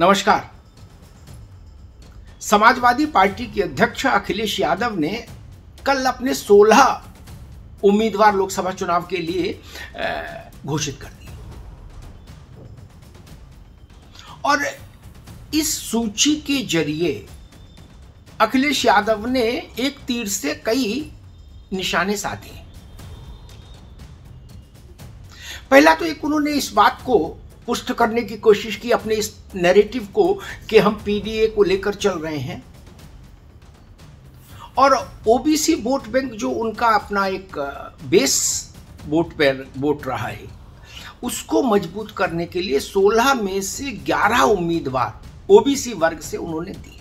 नमस्कार। समाजवादी पार्टी के अध्यक्ष अखिलेश यादव ने कल अपने 16 उम्मीदवार लोकसभा चुनाव के लिए घोषित कर दिए और इस सूची के जरिए अखिलेश यादव ने एक तीर से कई निशाने साधे। पहला तो एक उन्होंने इस बात को पुष्ट करने की कोशिश की अपने इस नैरेटिव को कि हम पीडीए को लेकर चल रहे हैं और ओबीसी वोट बैंक जो उनका अपना एक बेस वोट रहा है उसको मजबूत करने के लिए 16 में से 11 उम्मीदवार ओबीसी वर्ग से उन्होंने दिए।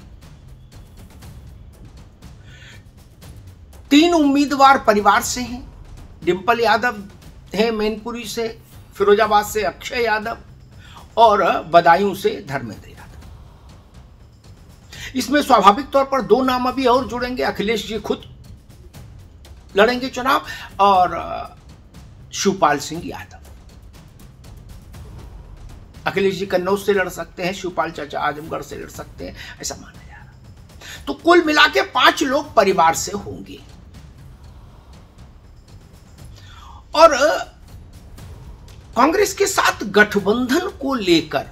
3 उम्मीदवार परिवार से हैं। डिंपल यादव है मैनपुरी से, फिरोजाबाद से अक्षय यादव और बदायूं से धर्मेंद्र यादव। इसमें स्वाभाविक तौर पर 2 नाम अभी और जुड़ेंगे। अखिलेश जी खुद लड़ेंगे चुनाव और शिवपाल सिंह यादव। अखिलेश जी कन्नौज से लड़ सकते हैं, शिवपाल चाचा आजमगढ़ से लड़ सकते हैं, ऐसा माना जा रहा। तो कुल मिला के 5 लोग परिवार से होंगे और कांग्रेस के साथ गठबंधन को लेकर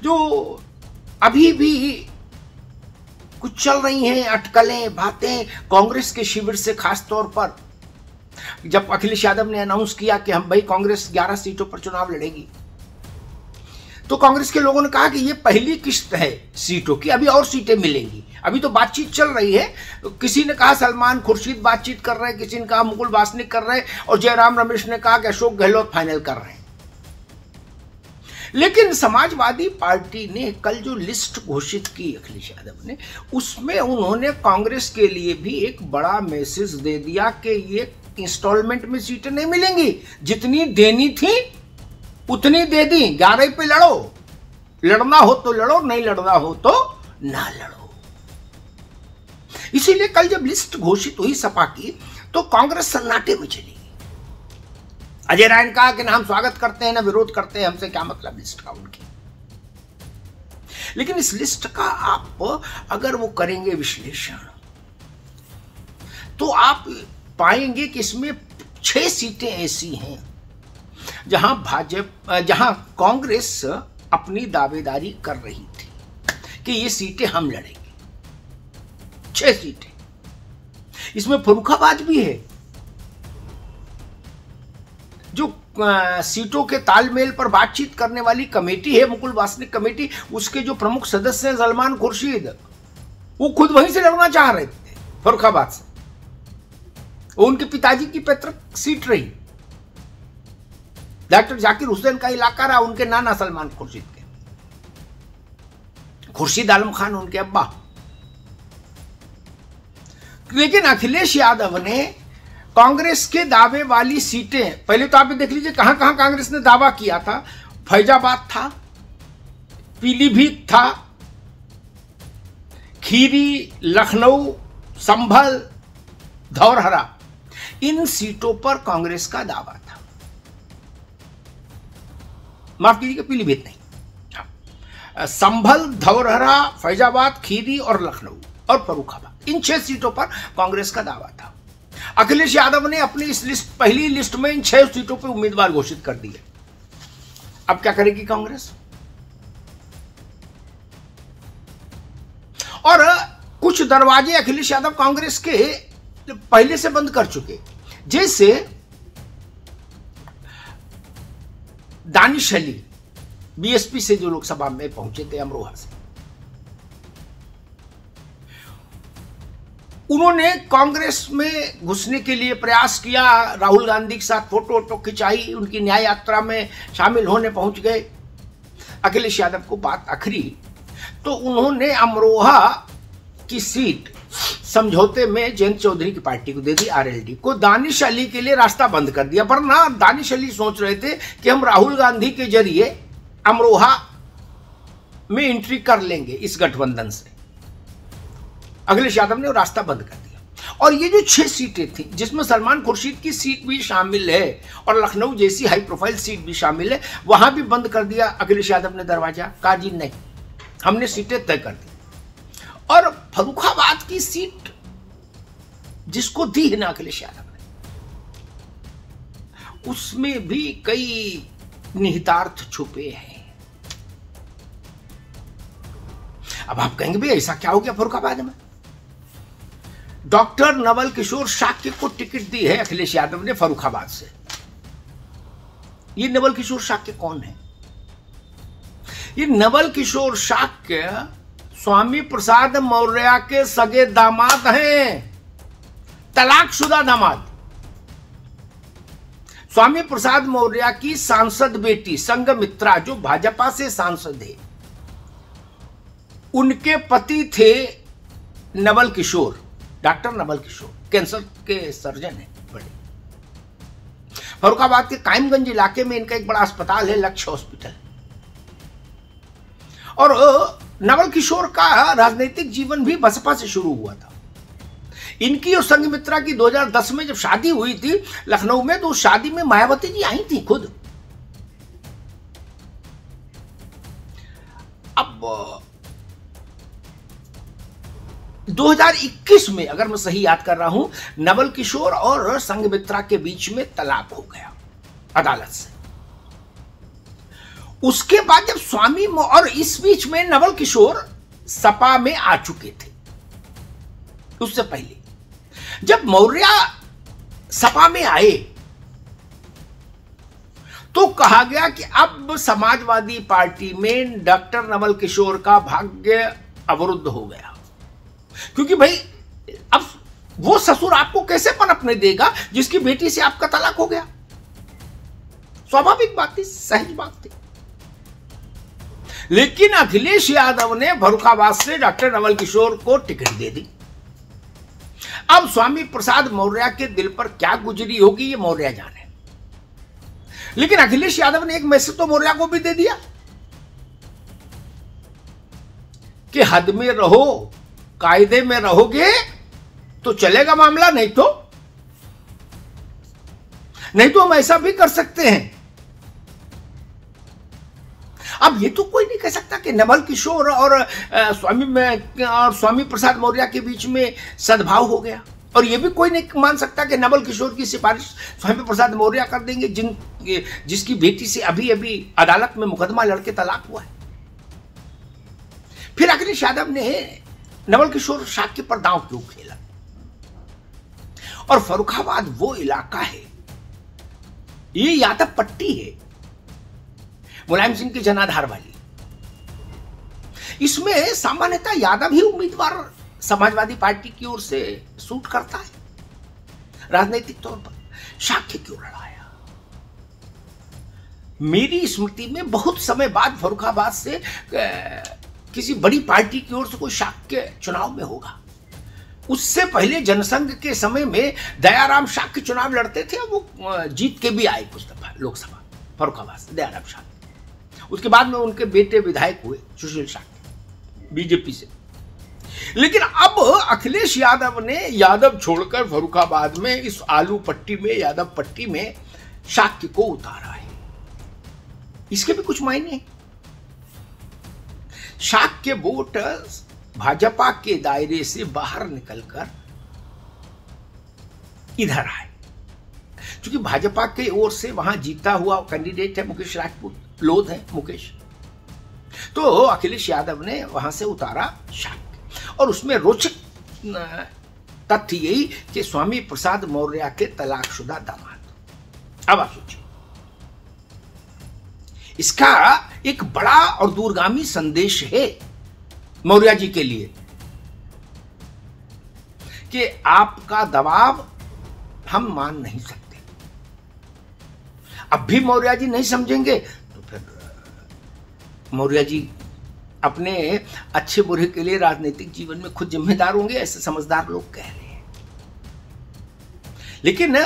जो अभी भी कुछ चल रही हैं अटकलें बातें कांग्रेस के शिविर से, खास तौर पर जब अखिलेश यादव ने अनाउंस किया कि हम भाई कांग्रेस 11 सीटों पर चुनाव लड़ेगी, तो कांग्रेस के लोगों ने कहा कि ये पहली किस्त है सीटों की, अभी और सीटें मिलेंगी, अभी तो बातचीत चल रही है। किसी ने कहा सलमान खुर्शीद बातचीत कर रहे हैं, किसी ने कहा मुकुल वासनिक कर रहे हैं और जयराम रमेश ने कहा कि अशोक गहलोत फाइनल कर रहे हैं। लेकिन समाजवादी पार्टी ने कल जो लिस्ट घोषित की अखिलेश यादव ने, उसमें उन्होंने कांग्रेस के लिए भी एक बड़ा मैसेज दे दिया कि ये इंस्टॉलमेंट में सीटें नहीं मिलेंगी, जितनी देनी थी उतनी दे दी, 11 पे लड़ो, लड़ना हो तो लड़ो, नहीं लड़ना हो तो ना लड़ो। इसीलिए कल जब लिस्ट घोषित हुई सपा की तो कांग्रेस सन्नाटे में चली गई। अजय राय ने कहा कि ना हम स्वागत करते हैं ना विरोध करते हैं, हमसे क्या मतलब लिस्ट का उनकी। लेकिन इस लिस्ट का आप अगर वो करेंगे विश्लेषण तो आप पाएंगे कि इसमें 6 सीटें ऐसी हैं जहां कांग्रेस अपनी दावेदारी कर रही थी कि ये सीटें हम लड़ेंगे। 6 सीटें, इसमें फर्रुखाबाद भी है जो सीटों के तालमेल पर बातचीत करने वाली कमेटी है, मुकुल वासनिक कमेटी, उसके जो प्रमुख सदस्य हैं सलमान खुर्शीद, वो खुद वहीं से लड़ना चाह रहे थे फर्रुखाबाद से। उनके पिताजी की पैतृक सीट रही, डॉक्टर जाकिर हुसैन का इलाका रहा, उनके नाना सलमान खुर्शीद के, खुर्शीद आलम खान उनके अब्बा। लेकिन अखिलेश यादव ने कांग्रेस के दावे वाली सीटें, पहले तो आप देख लीजिए कहां कहां कांग्रेस ने दावा किया था। फैजाबाद था, पीलीभीत था, खीरी, लखनऊ, संभल, धौरहरा, इन सीटों पर कांग्रेस का दावा था। माफ कीजिएगा, पीलीभीत नहीं, संभल, धौरहरा, फैजाबाद, खीरी और लखनऊ और फर्रुखाबाद, इन 6 सीटों पर कांग्रेस का दावा था। अखिलेश यादव ने अपनी इस लिस्ट, पहली लिस्ट में इन 6 सीटों पर उम्मीदवार घोषित कर दिए। अब क्या करेगी कांग्रेस? और कुछ दरवाजे अखिलेश यादव कांग्रेस के पहले से बंद कर चुके, जैसे दानिश अली बीएसपी से जो लोकसभा में पहुंचे थे अमरोहा से, उन्होंने कांग्रेस में घुसने के लिए प्रयास किया, राहुल गांधी के साथ फोटो खिंचाई, उनकी न्याय यात्रा में शामिल होने पहुंच गए। अखिलेश यादव को बात अखरी तो उन्होंने अमरोहा की सीट समझौते में जयंत चौधरी की पार्टी को दे दी, आरएलडी को। दानिश अली के लिए रास्ता बंद कर दिया, वरना दानिश अली सोच रहे थे कि हम राहुल गांधी के जरिए अमरोहा में एंट्री कर लेंगे इस गठबंधन से। अखिलेश यादव ने रास्ता बंद कर दिया और ये जो 6 सीटें थी, जिसमें सलमान खुर्शीद की सीट भी शामिल है और लखनऊ जैसी हाई प्रोफाइल सीट भी शामिल है, वहां भी बंद कर दिया अखिलेश यादव ने दरवाजा। कहा जी नहीं, हमने सीटें तय कर दी। और फर्रुखाबाद की सीट जिसको दी है ना अखिलेश यादव ने, उसमें भी कई निहितार्थ छुपे हैं। अब आप कहेंगे भाई ऐसा क्या हो गया फर्रुखाबाद में? डॉक्टर नवल किशोर शाक्य को टिकट दी है अखिलेश यादव ने फर्रुखाबाद से। ये नवल किशोर शाक्य कौन है? ये नवल किशोर शाक्य स्वामी प्रसाद मौर्य के सगे दामाद हैं, तलाकशुदा दामाद। स्वामी प्रसाद मौर्य की सांसद बेटी संघमित्रा, जो भाजपा से सांसद है, उनके पति थे नवल किशोर, डॉक्टर नवल किशोर, कैंसर के सर्जन है बड़े। फर्रुखाबाद के कायमगंज इलाके में इनका एक बड़ा अस्पताल है, लक्ष्य हॉस्पिटल। और नवल किशोर का राजनीतिक जीवन भी बसपा से शुरू हुआ था। इनकी और संघमित्रा की 2010 में जब शादी हुई थी लखनऊ में, तो उस शादी में मायावती जी आई थी खुद। अब 2021 में, अगर मैं सही याद कर रहा हूं, नवल किशोर और संघमित्रा के बीच में तलाक हो गया अदालत से। उसके बाद जब स्वामी, और इस बीच में नवल किशोर सपा में आ चुके थे। उससे पहले जब मौर्य सपा में आए तो कहा गया कि अब समाजवादी पार्टी में डॉक्टर नवल किशोर का भाग्य अवरुद्ध हो गया, क्योंकि भाई अब वो ससुर आपको कैसे पनपने देगा जिसकी बेटी से आपका तलाक हो गया। स्वाभाविक बात थी, सहज बात थी। लेकिन अखिलेश यादव ने फर्रुखाबाद से डॉक्टर नवल किशोर को टिकट दे दी। अब स्वामी प्रसाद मौर्य के दिल पर क्या गुजरी होगी ये मौर्य जाने, लेकिन अखिलेश यादव ने एक मैसेज तो मौर्य को भी दे दिया कि हद में रहो, कायदे में रहोगे तो चलेगा मामला, नहीं तो हम ऐसा भी कर सकते हैं। अब ये तो कोई नहीं कह सकता कि नवल किशोर और स्वामी प्रसाद मौर्य के बीच में सद्भाव हो गया, और ये भी कोई नहीं मान सकता कि नवल किशोर की सिफारिश स्वामी प्रसाद मौर्य कर देंगे, जिसकी बेटी से अभी अभी अदालत में मुकदमा लड़के तलाक हुआ है। फिर अखिलेश यादव ने नवल किशोर शाक्य पर दांव क्यों खेला? और फर्रुखाबाद वो इलाका है, ये यादव पट्टी है, मुलायम सिंह की जनाधार वाली। इसमें सामान्यतः यादव ही उम्मीदवार समाजवादी पार्टी की ओर से सूट करता है राजनीतिक तौर पर। शाक्य क्यों लड़ाया? मेरी स्मृति में बहुत समय बाद फर्रुखाबाद से किसी बड़ी पार्टी की ओर से कोई शाक्य चुनाव में होगा। उससे पहले जनसंघ के समय में दयाराम शाक्य चुनाव लड़ते थे, वो जीत के भी आए कुछ दफा लोकसभा फर्रुखाबाद से, दयाराम शाक्य। उसके बाद में उनके बेटे विधायक हुए सुशील शाक्य बीजेपी से। लेकिन अब अखिलेश यादव ने यादव छोड़कर फर्रुखाबाद में इस आलू पट्टी में, यादव पट्टी में शाक्य को उतारा है। इसके भी कुछ मायने हैं। शाक्य वोट भाजपा के दायरे से बाहर निकलकर इधर आए, क्योंकि भाजपा के ओर से वहां जीता हुआ कैंडिडेट है मुकेश राजपूत, लोध है मुकेश, तो अखिलेश यादव ने वहां से उतारा शाक्य। और उसमें रोचक तथ्य यही कि स्वामी प्रसाद मौर्य के तलाकशुदा दामाद। अब आप सोचिए, इसका एक बड़ा और दूरगामी संदेश है मौर्य जी के लिए कि आपका दबाव हम मान नहीं सकते। अब भी मौर्य जी नहीं समझेंगे तो फिर मौर्य जी अपने अच्छे बुरे के लिए राजनीतिक जीवन में खुद जिम्मेदार होंगे, ऐसे समझदार लोग कह रहे हैं। लेकिन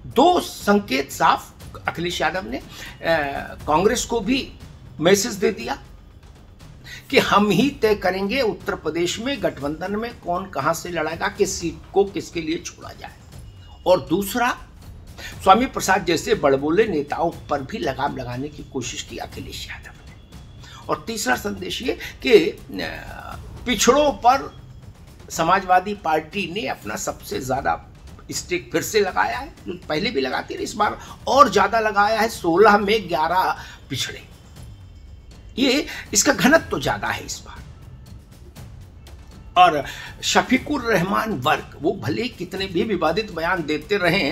दो संकेत साफ अखिलेश यादव ने कांग्रेस को भी मैसेज दे दिया कि हम ही तय करेंगे उत्तर प्रदेश में गठबंधन में कौन कहां से लड़ेगा, किस सीट को किसके लिए छोड़ा जाए। और दूसरा, स्वामी प्रसाद जैसे बड़बोले नेताओं पर भी लगाम लगाने की कोशिश की अखिलेश यादव ने। और तीसरा संदेश ये कि पिछड़ों पर समाजवादी पार्टी ने अपना सबसे ज्यादा स्टेक फिर से लगाया है, जो पहले भी लगाती रही, इस बार और ज्यादा लगाया है। 16 में 11 पिछड़े, ये इसका घनत्व तो ज्यादा है इस बार। और शफीकुर रहमान वर्ग, वो भले कितने भी विवादित बयान देते रहे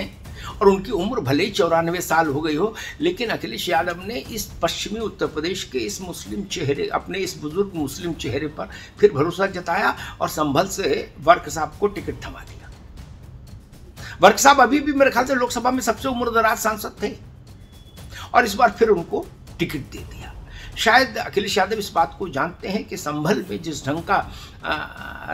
और उनकी उम्र भले ही 94 साल हो गई हो, लेकिन अखिलेश यादव ने इस पश्चिमी उत्तर प्रदेश के इस मुस्लिम चेहरे, अपने इस बुजुर्ग मुस्लिम चेहरे पर फिर भरोसा जताया और संभल से वर्क साहब को टिकट थमा दिया। वर्क साहब अभी भी मेरे ख्याल से लोकसभा में सबसे उम्रदराज सांसद थे और इस बार फिर उनको टिकट दे दिया। शायद अखिलेश यादव इस बात को जानते हैं कि संभल में जिस ढंग का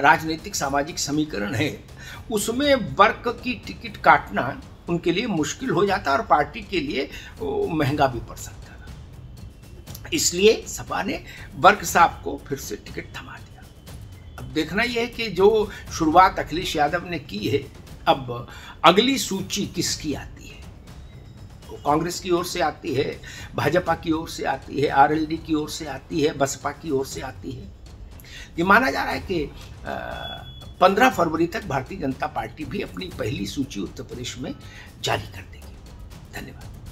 राजनीतिक सामाजिक समीकरण है, उसमें वर्क की टिकट काटना उनके लिए मुश्किल हो जाता और पार्टी के लिए महंगा भी पड़ सकता था। इसलिए सपा ने वर्क साहब को फिर से टिकट थमा दिया। अब देखना यह है कि जो शुरुआत अखिलेश यादव ने की है, अब अगली सूची किसकी आती है। वो कांग्रेस की ओर से आती है, भाजपा की ओर से आती है, आरएलडी की ओर से आती है, बसपा की ओर से आती है। ये माना जा रहा है कि 15 फरवरी तक भारतीय जनता पार्टी भी अपनी पहली सूची उत्तर प्रदेश में जारी कर देगी। धन्यवाद।